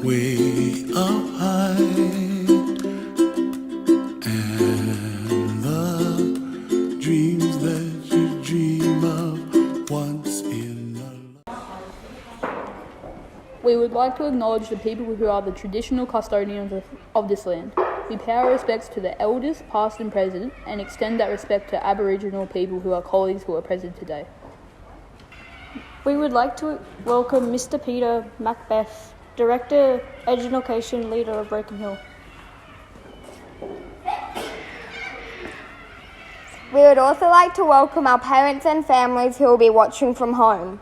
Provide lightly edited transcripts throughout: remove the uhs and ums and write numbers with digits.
way up high, and the dreams that you dream of once in a life. We would like to acknowledge the people who are the traditional custodians of this land. We pay our respects to the elders, past and present, and extend that respect to Aboriginal people who are colleagues who are present today. We would like to welcome Mr. Peter Macbeth, Director, Education Leader of Broken Hill. We would also like to welcome our parents and families who will be watching from home.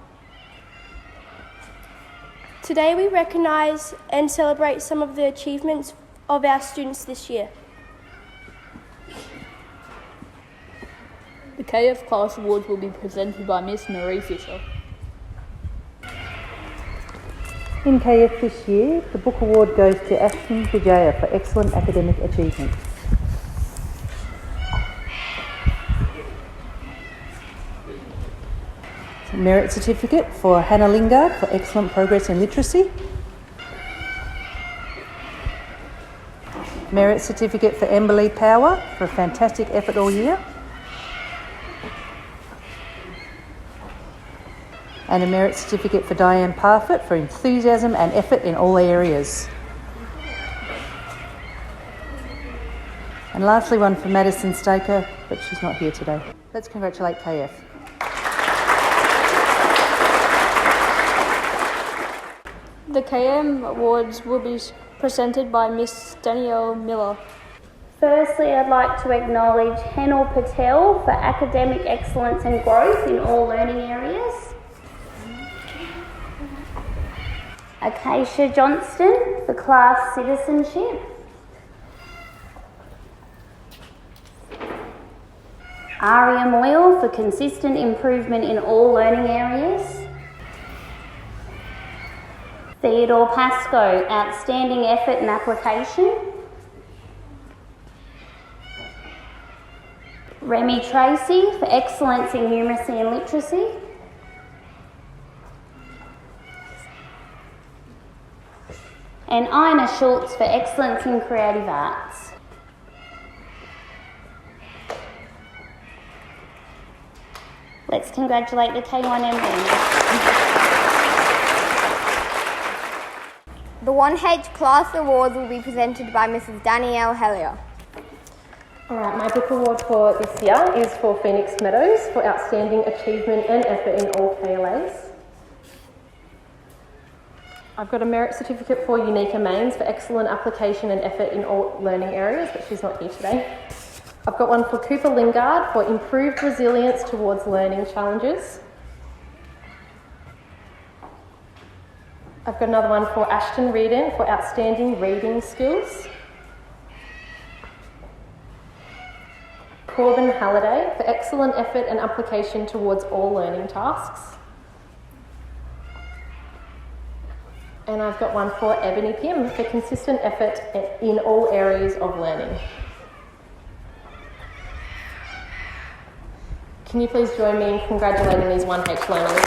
Today we recognise and celebrate some of the achievements of our students this year. The KF Class Awards will be presented by Miss Marie Fisher. In KF this year, the book award goes to Ashton Vijaya for excellent academic achievement. Merit certificate for Hannah Lingard for excellent progress in literacy. Merit certificate for Emberly Power for a fantastic effort all year. And a merit certificate for Diane Parfitt for enthusiasm and effort in all areas. And lastly, one for Madison Staker, but she's not here today. Let's congratulate KF. The KM Awards will be presented by Miss Danielle Miller. Firstly, I'd like to acknowledge Henal Patel for academic excellence and growth in all learning areas. Acacia Johnston for class citizenship. Aria Moyle for consistent improvement in all learning areas. Theodore Pascoe, outstanding effort and application. Remy Tracy for excellence in numeracy and literacy. And Ina Schultz for excellence in creative arts. Let's congratulate the K1M winners. The 1H Class Awards will be presented by Mrs. Danielle Hellier. Alright, my book award for this year is for Phoenix Meadows for outstanding achievement and effort in all KLAs. I've got a merit certificate for Unica Mains for excellent application and effort in all learning areas, but she's not here today. I've got one for Cooper Lingard for improved resilience towards learning challenges. I've got another one for Ashton Reardon for outstanding reading skills. Corbin Halliday for excellent effort and application towards all learning tasks. And I've got one for Ebony Pym for consistent effort in all areas of learning. Can you please join me in congratulating these 1H learners?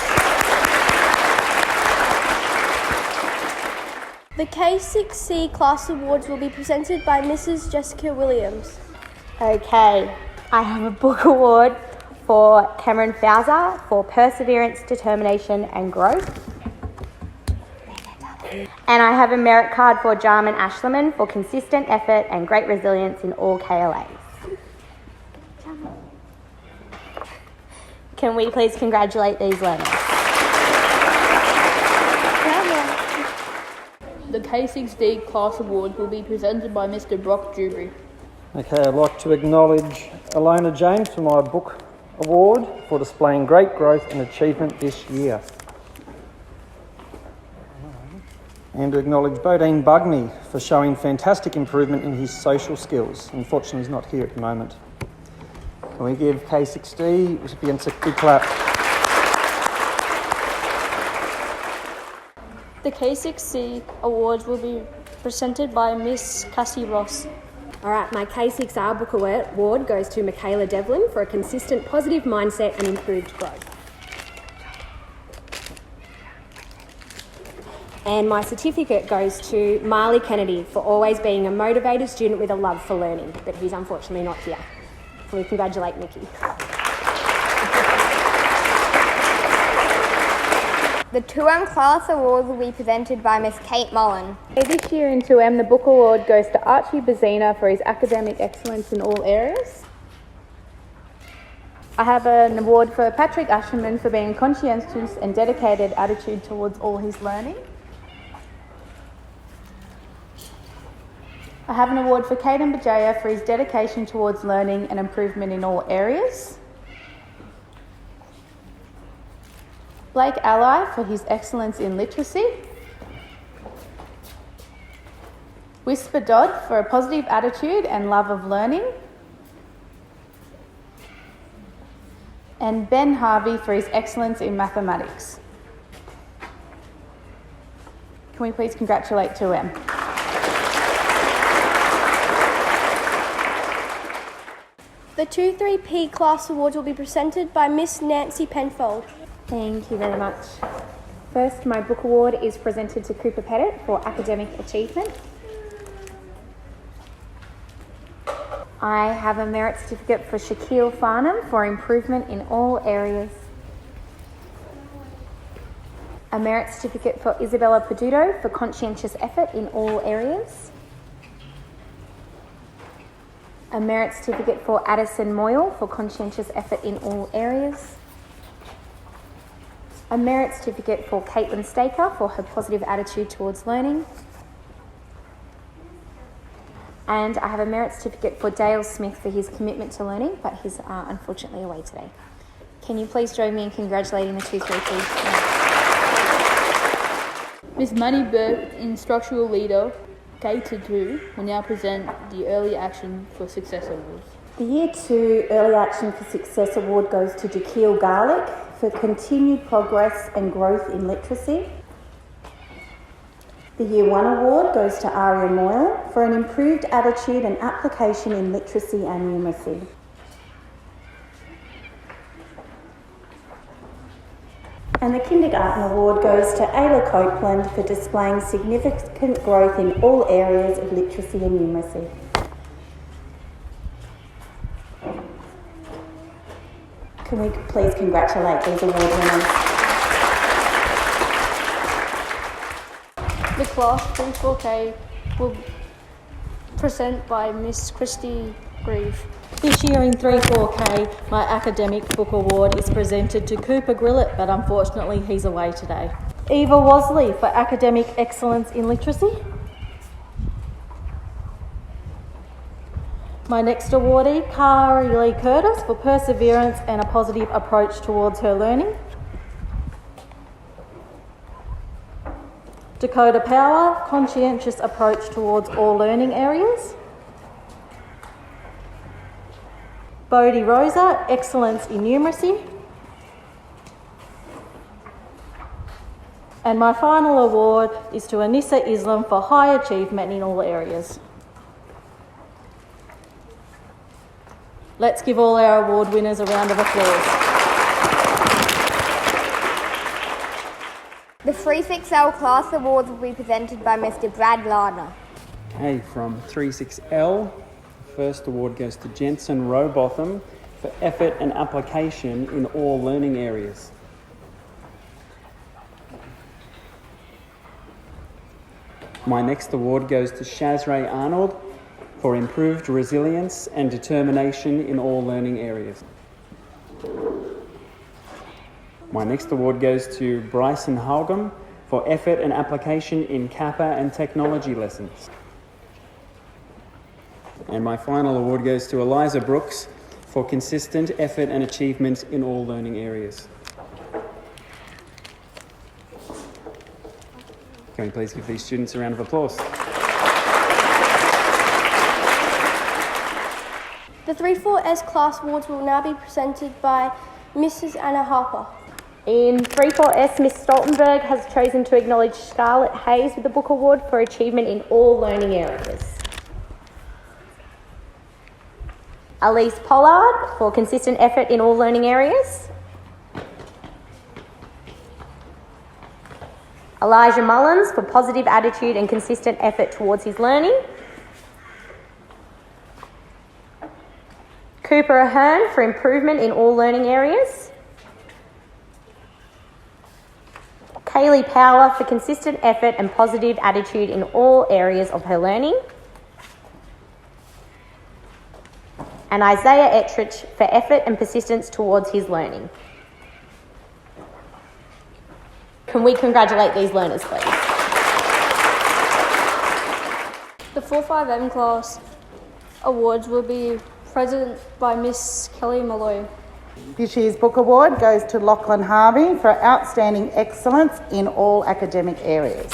The K6C Class Awards will be presented by Mrs. Jessica Williams. Okay, I have a book award for Cameron Fowler for perseverance, determination and growth. And I have a merit card for Jarman Ashleman for consistent effort and great resilience in all KLAs. Can we please congratulate these learners? The K6D Class Awards will be presented by Mr. Brock Dewberry. Okay, I'd like to acknowledge Alona James for my book award for displaying great growth and achievement this year. And to acknowledge Bodine Bugney for showing fantastic improvement in his social skills. Unfortunately, he's not here at the moment. Can we give K6D recipients a big clap? The K6C Awards will be presented by Miss Cassie Ross. Alright, my K6R book award goes to Michaela Devlin for a consistent positive mindset and improved growth. And my certificate goes to Marley Kennedy for always being a motivated student with a love for learning, but he's unfortunately not here. So we congratulate Nikki. The 2M class award will be presented by Miss Kate Mullen. This year in 2M, the book award goes to Archie Bazina for his academic excellence in all areas. I have an award for Patrick Asherman for being conscientious and dedicated attitude towards all his learning. I have an award for Caden Bajaya for his dedication towards learning and improvement in all areas. Blake Ally for his excellence in literacy. Whisper Dodd for a positive attitude and love of learning. And Ben Harvey for his excellence in mathematics. Can we please congratulate 2M? The 2-3P class awards will be presented by Miss Nancy Penfold. Thank you very much. First, my book award is presented to Cooper Pettit for academic achievement. I have a merit certificate for Shaquille Farnham for improvement in all areas. A merit certificate for Isabella Peduto for conscientious effort in all areas. A merit certificate for Addison Moyle for conscientious effort in all areas. A merit certificate for Caitlin Staker for her positive attitude towards learning. And I have a merit certificate for Dale Smith for his commitment to learning, but he's unfortunately away today. Can you please join me in congratulating the 2-3P? Ms. Money Burke, instructional leader, K2, will now present the Early Action for Success Awards. The Year 2 Early Action for Success Award goes to Jaquil Garlick for continued progress and growth in literacy. The Year 1 award goes to Aria Moyle for an improved attitude and application in literacy and numeracy. And the Kindergarten award goes to Ayla Copeland for displaying significant growth in all areas of literacy and numeracy. Can we please congratulate these award winners? The class 3-4K will present by Miss Christy Grieve. This year in 3-4K, my academic book award is presented to Cooper Grillett, but unfortunately he's away today. Eva Wasley for academic excellence in literacy. My next awardee, Kari Lee Curtis for perseverance and a positive approach towards her learning. Dakota Power, conscientious approach towards all learning areas. Bodie Rosa, excellence in numeracy. And my final award is to Anissa Islam for high achievement in all areas. Let's give all our award winners a round of applause. The 3-6L class awards will be presented by Mr. Brad Lardner. Okay, from 3-6L, the first award goes to Jensen Rowbotham for effort and application in all learning areas. My next award goes to Shazray Arnold for improved resilience and determination in all learning areas. My next award goes to Bryson Halgam for effort and application in Kappa and technology lessons. And my final award goes to Eliza Brooks for consistent effort and achievement in all learning areas. Can we please give these students a round of applause? The 3-4S class awards will now be presented by Mrs. Anna Harper. In 3-4S, Miss Stoltenberg has chosen to acknowledge Scarlett Hayes with the Book Award for achievement in all learning areas. Elise Pollard for consistent effort in all learning areas. Elijah Mullins for positive attitude and consistent effort towards his learning. Cooper Ahern for improvement in all learning areas. Kaylee Power for consistent effort and positive attitude in all areas of her learning. And Isaiah Ettrich for effort and persistence towards his learning. Can we congratulate these learners, please? The 4-5M class awards will be presented by Miss Kelly Malloy. This year's book award goes to Lachlan Harvey for outstanding excellence in all academic areas.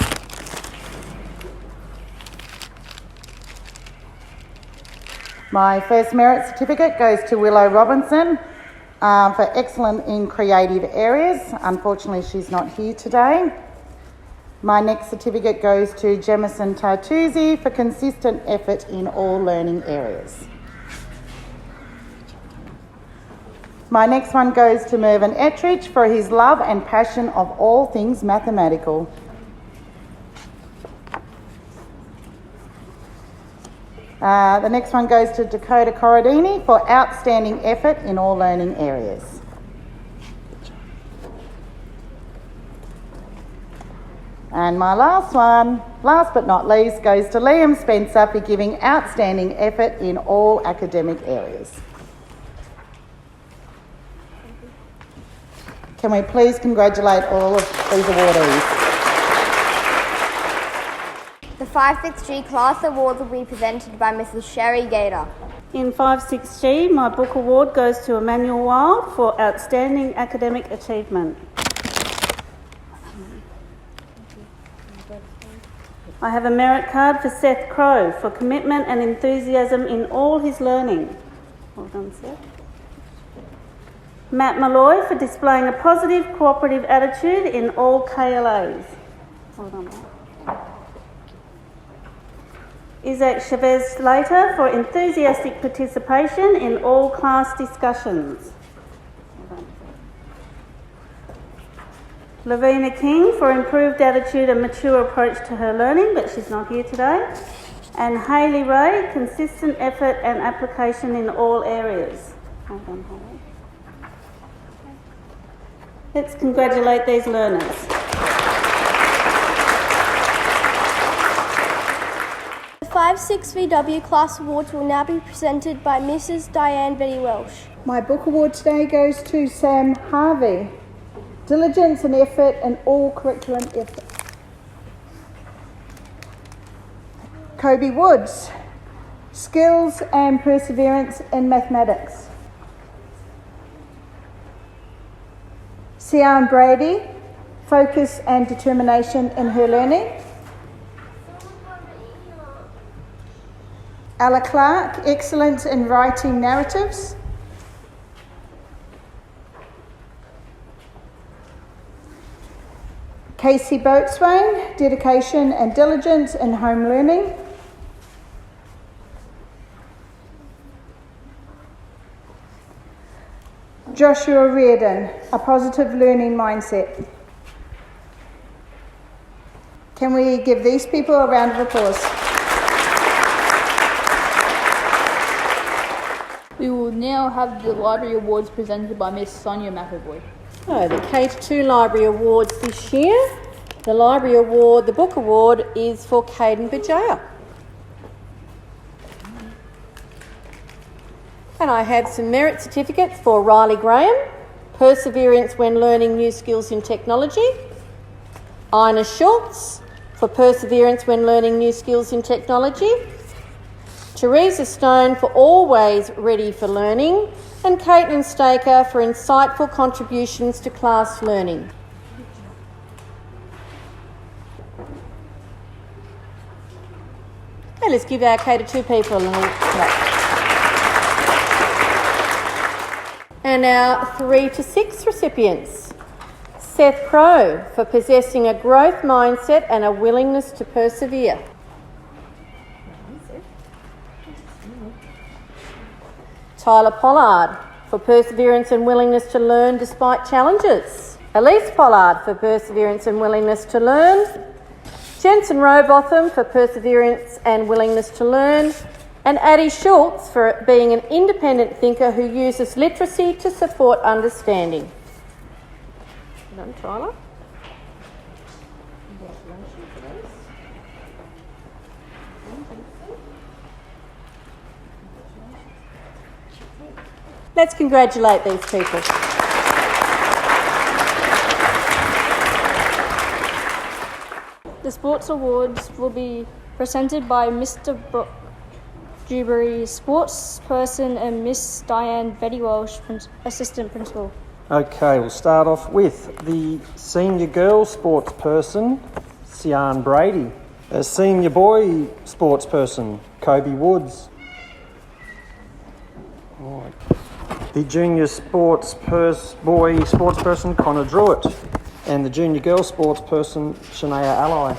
My first merit certificate goes to Willow Robinson for excellent in creative areas. Unfortunately, she's not here today. My next certificate goes to Jemison Tartuzzi for consistent effort in all learning areas. My next one goes to Mervyn Ettrich for his love and passion of all things mathematical. The next one goes to Dakota Corradini for outstanding effort in all learning areas. And my last one, last but not least, goes to Liam Spencer for giving outstanding effort in all academic areas. Can we please congratulate all of these awardees? The 5-6G class award will be presented by Mrs. Sherry Gator. In 5-6G, my book award goes to Emmanuel Wild for outstanding academic achievement. I have a merit card for Seth Crow for commitment and enthusiasm in all his learning. Well done, Seth. Matt Malloy for displaying a positive cooperative attitude in all KLAs. Well done, Matt. Isaac Chavez Slater for enthusiastic participation in all class discussions. Well done. Lavina King for improved attitude and mature approach to her learning, but she's not here today. And Hayley Ray, consistent effort and application in all areas. Well done, Hayley. Let's congratulate these learners. The 5-6VW class awards will now be presented by Mrs. Diane Betty Welsh. My book award today goes to Sam Harvey. Diligence and effort in all curriculum effort. Kobe Woods. Skills and perseverance in mathematics. Sian Brady, focus and determination in her learning. Ella Clark, excellence in writing narratives. Casey Boatswain, dedication and diligence in home learning. Joshua Reardon, a positive learning mindset. Can we give these people a round of applause? We will now have the library awards presented by Miss Sonia McAvoy. So the K-2 Library Awards this year. The Library Award, the Book Award is for Caden Bajaya. And I have some merit certificates for Riley Graham, Perseverance when learning new skills in technology. Ina Schultz for Perseverance when learning new skills in technology. Teresa Stone for Always Ready for Learning. And Caitlin Staker for insightful contributions to class learning. And let's give our K-2 people a little clap. And our 3 to 6 recipients. Seth Crow for possessing a growth mindset and a willingness to persevere. Tyler Pollard for perseverance and willingness to learn despite challenges. Elise Pollard for perseverance and willingness to learn, Jensen Robotham for perseverance and willingness to learn, and Addie Schultz for being an independent thinker who uses literacy to support understanding. Well done, Tyler. Let's congratulate these people. The sports awards will be presented by Mr. Dewberry, sports person, and Miss Diane Betty Walsh, assistant principal. Okay, we'll start off with the senior girl sports person, Sian Brady. The senior boy sports person, Kobe Woods. Right. The junior boy sports person, Connor Druitt. And the junior girl sports person, Shania Ally.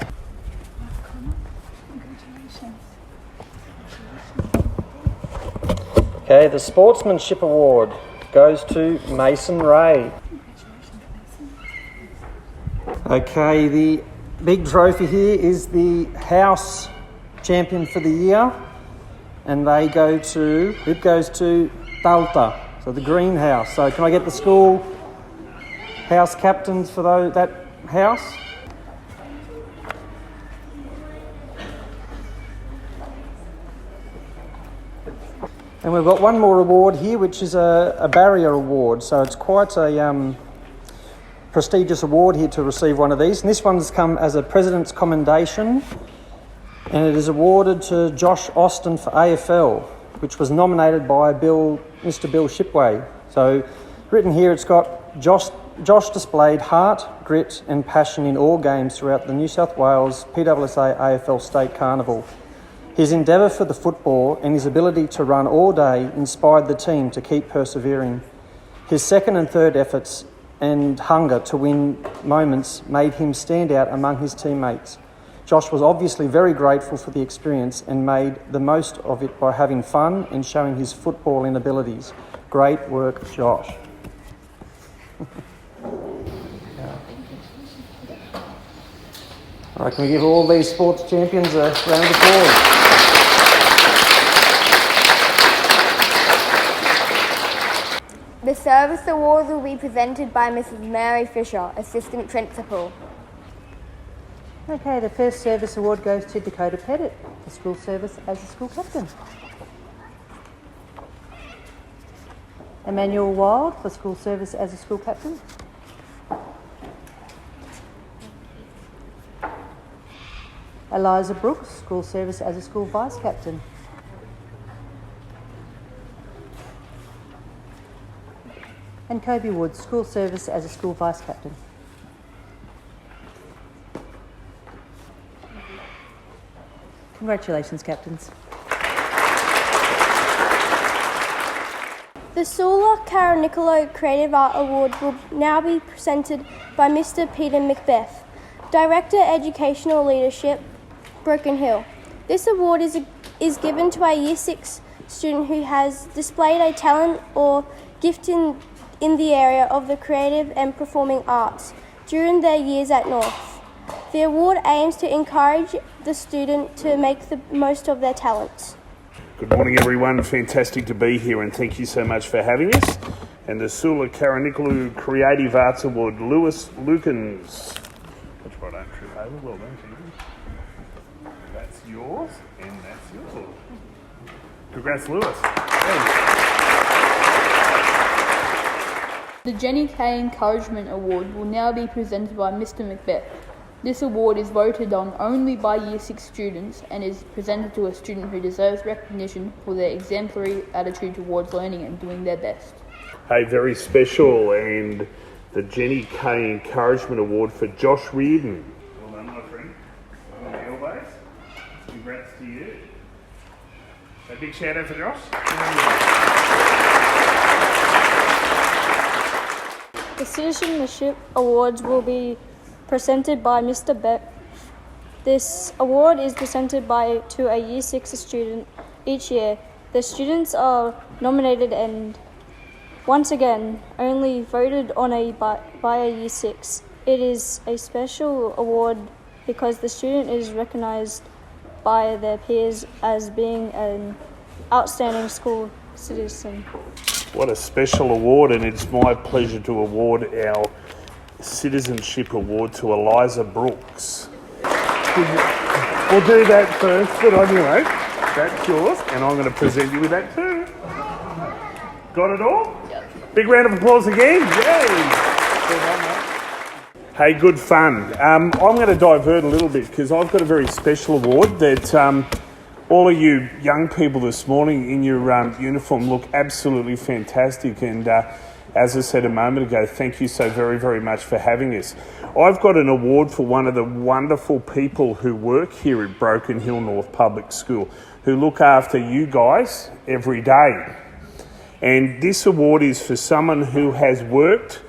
Okay, the Sportsmanship Award goes to Mason Ray. Okay, the big trophy here is the house champion for the year, and it goes to Dalta, so the greenhouse. So can I get the school house captains for that house? And we've got one more award here, which is a barrier award. So it's quite a prestigious award here to receive one of these. And this one's come as a President's Commendation, and it is awarded to Josh Austin for AFL, which was nominated by Mr. Bill Shipway. So written here, it's got Josh displayed heart, grit and passion in all games throughout the New South Wales PWSA AFL State Carnival. His endeavour for the football and his ability to run all day inspired the team to keep persevering. His second and third efforts and hunger to win moments made him stand out among his teammates. Josh was obviously very grateful for the experience and made the most of it by having fun and showing his footballing abilities. Great work, Josh. All right, can we give all these sports champions a round of applause? The Service Awards will be presented by Mrs. Mary Fisher, Assistant Principal. Okay, the first service award goes to Dakota Pettit for school service as a school captain. Emmanuel Wild for school service as a school captain. Eliza Brooks, school service as a school vice captain. And Kobe Woods, school service as a school vice captain. Congratulations, captains. The Sula Caranicolo Creative Art Award will now be presented by Mr. Peter Macbeth, Director Educational Leadership, Broken Hill. This award is given to a Year 6 student who has displayed a talent or gift in the area of the creative and performing arts during their years at North. The award aims to encourage the student to make the most of their talents. Good morning, everyone. Fantastic to be here, and thank you so much for having us. And the Sula Caranicolo Creative Arts Award, Lewis Lukens. That's right, don't trip over. Well done, Stephen. That's yours, and that's yours. Congrats, Lewis. The Jenny Kay Encouragement Award will now be presented by Mr. Macbeth. This award is voted on only by Year 6 students and is presented to a student who deserves recognition for their exemplary attitude towards learning and doing their best. Hey, very special, and the Jenny Kay Encouragement Award for Josh Reardon. Well done, my friend. On the elbows. Congrats to you. A big shout out for Josh. The Citizenship Awards will be presented by Mr. Beck. This award is presented to a Year 6 student each year. The students are nominated and once again, only voted on by a Year 6. It is a special award because the student is recognised by their peers as being an outstanding school citizen. What a special award, and it's my pleasure to award our Citizenship Award to Eliza Brooks. We'll do that first. Put on your own. That's yours, and I'm going to present you with that too. Got it all? Yep. Big round of applause again. Yay! Hey, good fun. I'm going to divert a little bit because I've got a very special award that all of you young people this morning in your uniform look absolutely fantastic. And as I said a moment ago, thank you so very, very much for having us. I've got an award for one of the wonderful people who work here at Broken Hill North Public School, who look after you guys every day. And this award is for someone who has worked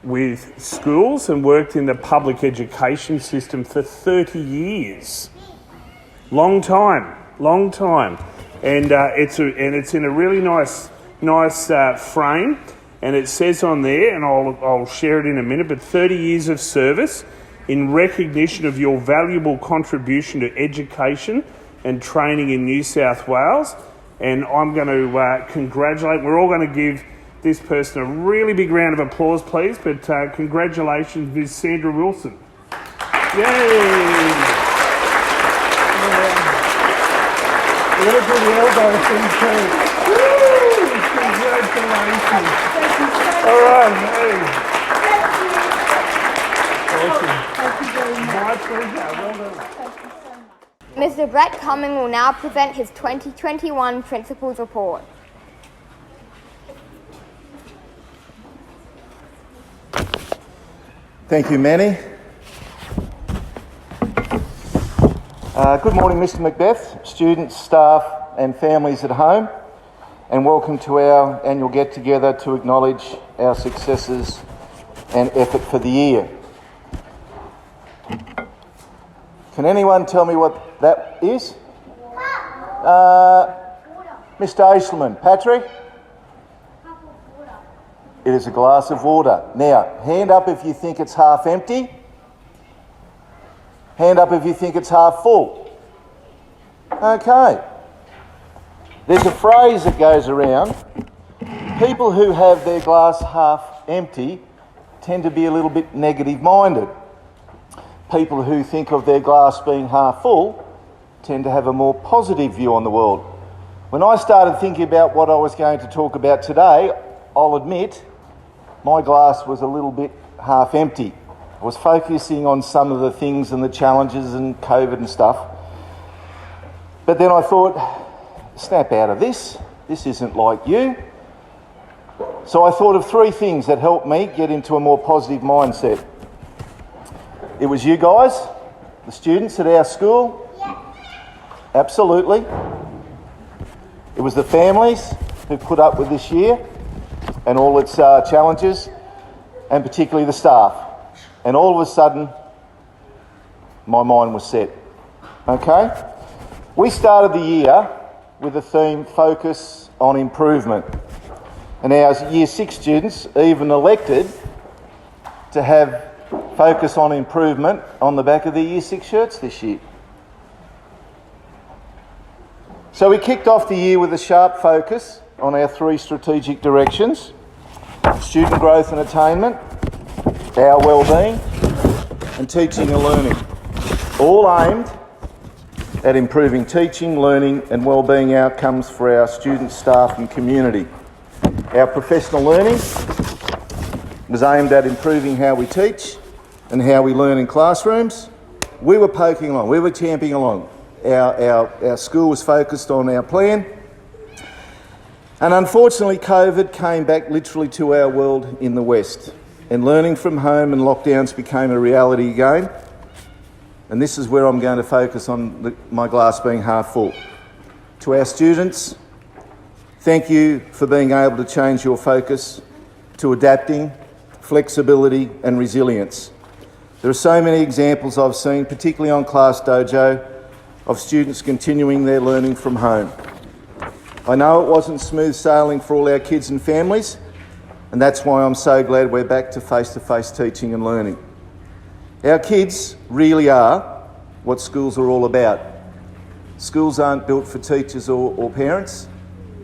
with schools and worked in the public education system for 30 years. Long time. And it's in a really nice frame, and it says on there, and I'll share it in a minute, but 30 years of service in recognition of your valuable contribution to education and training in New South Wales. And I'm going to congratulate, we're all going to give this person a really big round of applause, please. But congratulations, Ms. Sandra Wilson. Yay! What a good elbow thing too. Woo! Congratulations. All right, hey. Awesome. My pleasure. Well done. Mr. Brett Cumming will now present his 2021 Principal's Report. Thank you, Manny. Good morning, Mr. Macbeth, students, staff and families at home, and welcome to our annual get-together to acknowledge our successes and effort for the year. Can anyone tell me what that is? Mr. Aisleman. Patrick? It is a glass of water. Now, hand up if you think it's half empty. Hand up if you think it's half full. Okay. There's a phrase that goes around. People who have their glass half empty tend to be a little bit negative-minded. People who think of their glass being half full tend to have a more positive view on the world. When I started thinking about what I was going to talk about today, I'll admit my glass was a little bit half empty. I was focusing on some of the things and the challenges and COVID and stuff. But then I thought, snap out of this. This isn't like you. So I thought of three things that helped me get into a more positive mindset. It was you guys, the students at our school. Yeah. Absolutely. It was the families who put up with this year and all its challenges, and particularly the staff. And all of a sudden, my mind was set. Okay? We started the year with the theme, Focus on Improvement. And our Year 6 students even elected to have Focus on Improvement on the back of their Year 6 shirts this year. So we kicked off the year with a sharp focus on our three strategic directions: student growth and attainment, our well-being, and teaching and learning, all aimed at improving teaching, learning and well-being outcomes for our students, staff and community. Our professional learning was aimed at improving how we teach and how we learn in classrooms. We were poking along, we were champing along. Our school was focused on our plan. And unfortunately, COVID came back literally to our world in the West, and learning from home and lockdowns became a reality again. And this is where I'm going to focus on my glass being half full. To our students, thank you for being able to change your focus to adapting, flexibility and resilience. There are so many examples I've seen, particularly on Class Dojo, of students continuing their learning from home. I know it wasn't smooth sailing for all our kids and families, And that's why I'm so glad we're back to face-to-face teaching and learning. Our kids really are what schools are all about. Schools aren't built for teachers or parents.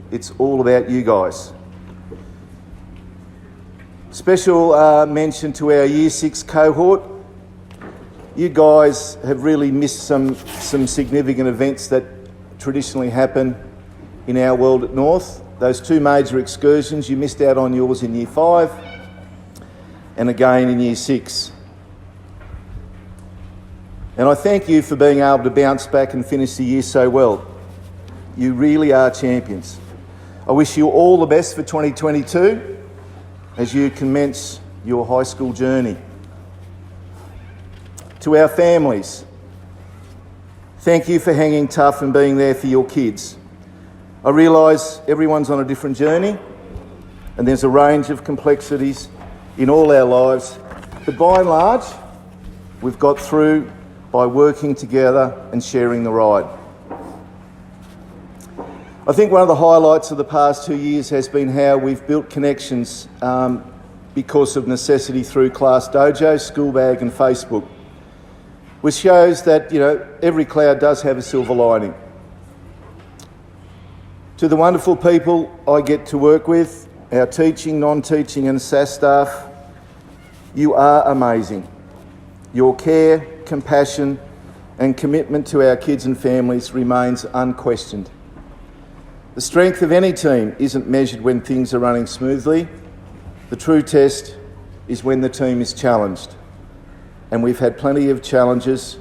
It's all about you guys. Special mention to our Year 6 cohort. You guys have really missed some significant events that traditionally happen in our world at North. Those two major excursions, you missed out on yours in Year 5 and again in Year 6. And I thank you for being able to bounce back and finish the year so well. You really are champions. I wish you all the best for 2022 as you commence your high school journey. To our families, thank you for hanging tough and being there for your kids. I realise everyone's on a different journey and there's a range of complexities in all our lives, but by and large, we've got through by working together and sharing the ride. I think one of the highlights of the past 2 years has been how we've built connections because of necessity through Class Dojo, School Bag and Facebook, which shows that, every cloud does have a silver lining. To the wonderful people I get to work with, our teaching, non-teaching and SAS staff, you are amazing. Your care, compassion and commitment to our kids and families remains unquestioned. The strength of any team isn't measured when things are running smoothly. The true test is when the team is challenged. And we've had plenty of challenges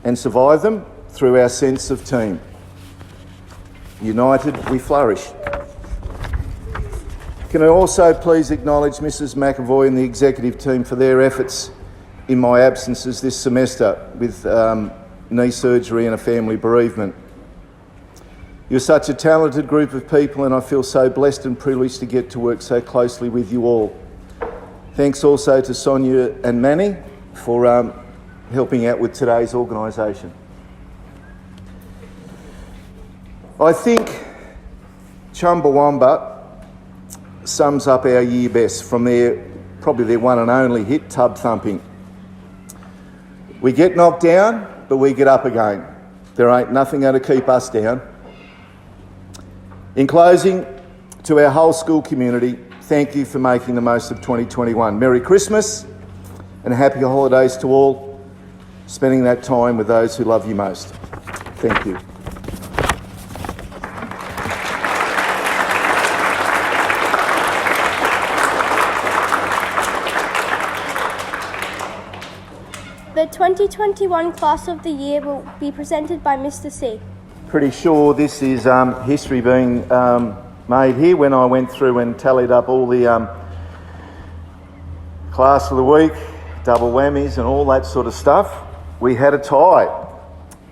and survived them through our sense of team. United, we flourish. Can I also please acknowledge Mrs. McAvoy and the executive team for their efforts in my absences this semester with knee surgery and a family bereavement. You're such a talented group of people and I feel so blessed and privileged to get to work so closely with you all. Thanks also to Sonia and Manny for helping out with today's organisation. I think Chumbawamba sums up our year best from probably their one and only hit, Tub Thumping. We get knocked down, but we get up again. There ain't nothing going to keep us down. In closing, to our whole school community, thank you for making the most of 2021. Merry Christmas and happy holidays to all, spending that time with those who love you most. Thank you. The 2021 Class of the Year will be presented by Mr. C. Pretty sure this is history being made here. When I went through and tallied up all the Class of the Week, double whammies and all that sort of stuff, we had a tie.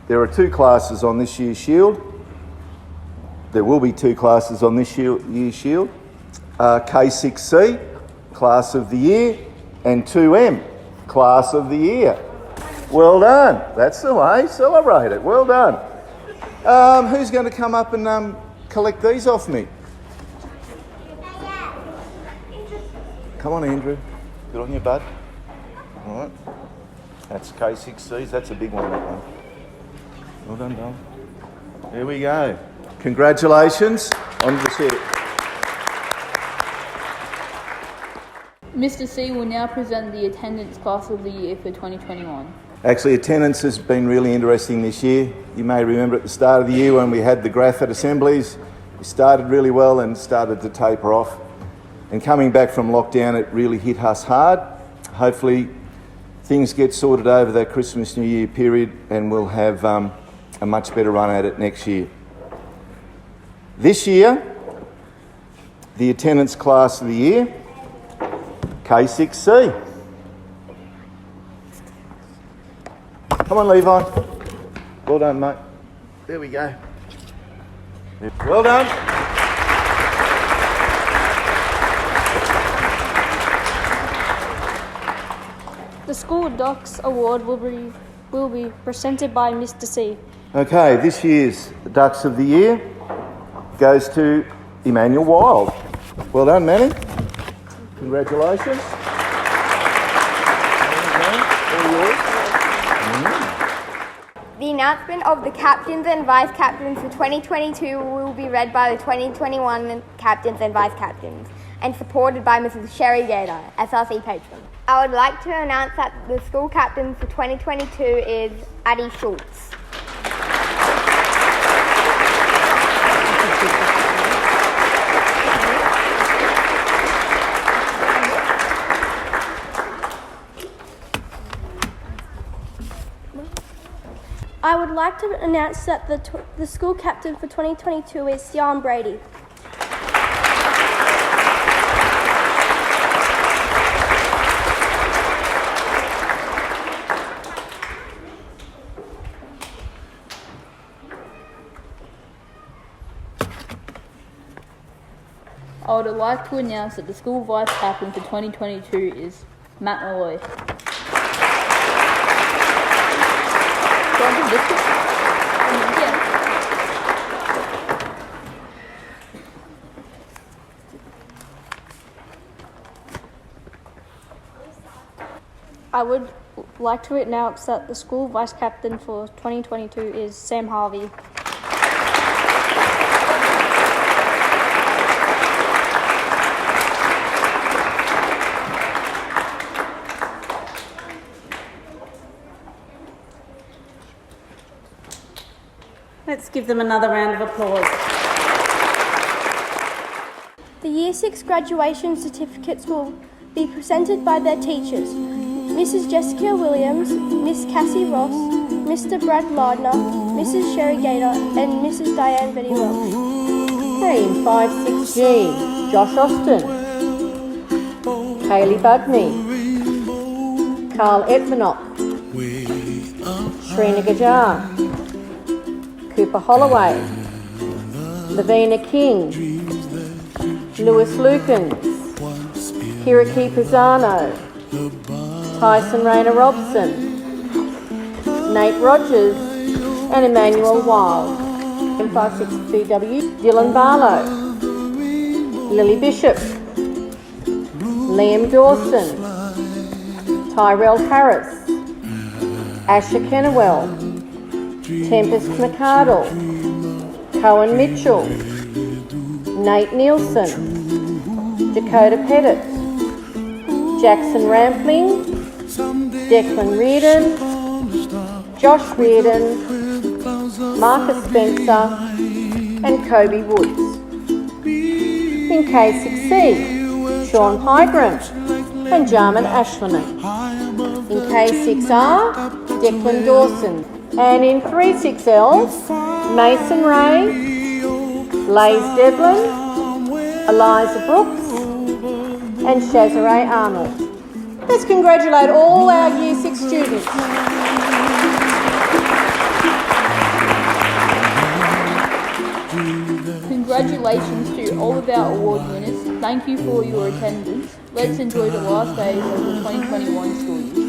There are two classes on this year's Shield. There will be two classes on this year's Shield. K6C, Class of the Year, and 2M, Class of the Year. Well done. That's the way. Celebrate it. Well done. Who's going to come up and collect these off me? Come on, Andrew. Good on you, bud. All right. That's K6Cs. That's a big one, that one. Well done, Dom. There we go. Congratulations. On to the set. Mr. C will now present the attendance Class of the Year for 2021. Actually, attendance has been really interesting this year. You may remember at the start of the year when we had the graph at assemblies, we started really well and started to taper off. And coming back from lockdown, it really hit us hard. Hopefully, things get sorted over that Christmas, New Year period and we'll have a much better run at it next year. This year, the attendance Class of the Year, K6C. Come on, Levi. Well done, mate. There we go. Well done. The School Docs Award will be presented by Mr. C. Okay, this year's Ducks of the Year goes to Emmanuel Wild. Well done, Manny. Congratulations. The announcement of the captains and vice captains for 2022 will be read by the 2021 captains and vice captains and supported by Mrs. Sherry Gator, SRC patron. I would like to announce that the school captain for 2022 is Addie Schultz. I would like to announce that the school captain for 2022 is Sian Brady. I would like to announce that the school vice captain for 2022 is Matt Malloy. I would like to announce that the school vice captain for 2022 is Sam Harvey. Let's give them another round of applause. The Year 6 graduation certificates will be presented by their teachers, Mrs. Jessica Williams, Miss Cassie Ross, Mr. Brad Lardner, Mrs. Sherry Gator and Mrs. Diane Betty Welch. Okay, in 5-6G, Josh Austin, Kaylee Budney, Carl Edmanock, Shrina Gajar, Cooper Holloway, Lavina King, Lewis Lukens, Kiriki Pisano, Tyson Rayner Robson, Nate Rogers and Emmanuel Wild. In 5-6BW, Dylan Barlow, Lily Bishop, Liam Dawson, Tyrell Harris, Asher Kennewell, Tempest McCardle, Cohen Mitchell, Nate Nielsen, Dakota Pettit, Jackson Rampling, Declan Reardon, Josh Reardon, Marcus Spencer and Kobe Woods. In K6C, Sean Pygram and Jarman Ashland. In K6R, Declan Dawson. And in 3-6L, Mason Ray, Lays Devlin, Eliza Brooks and Shazare Arnold. Let's congratulate all our Year 6 students. Congratulations to all of our award winners. Thank you for your attendance. Let's enjoy the last days of the 2021 school year.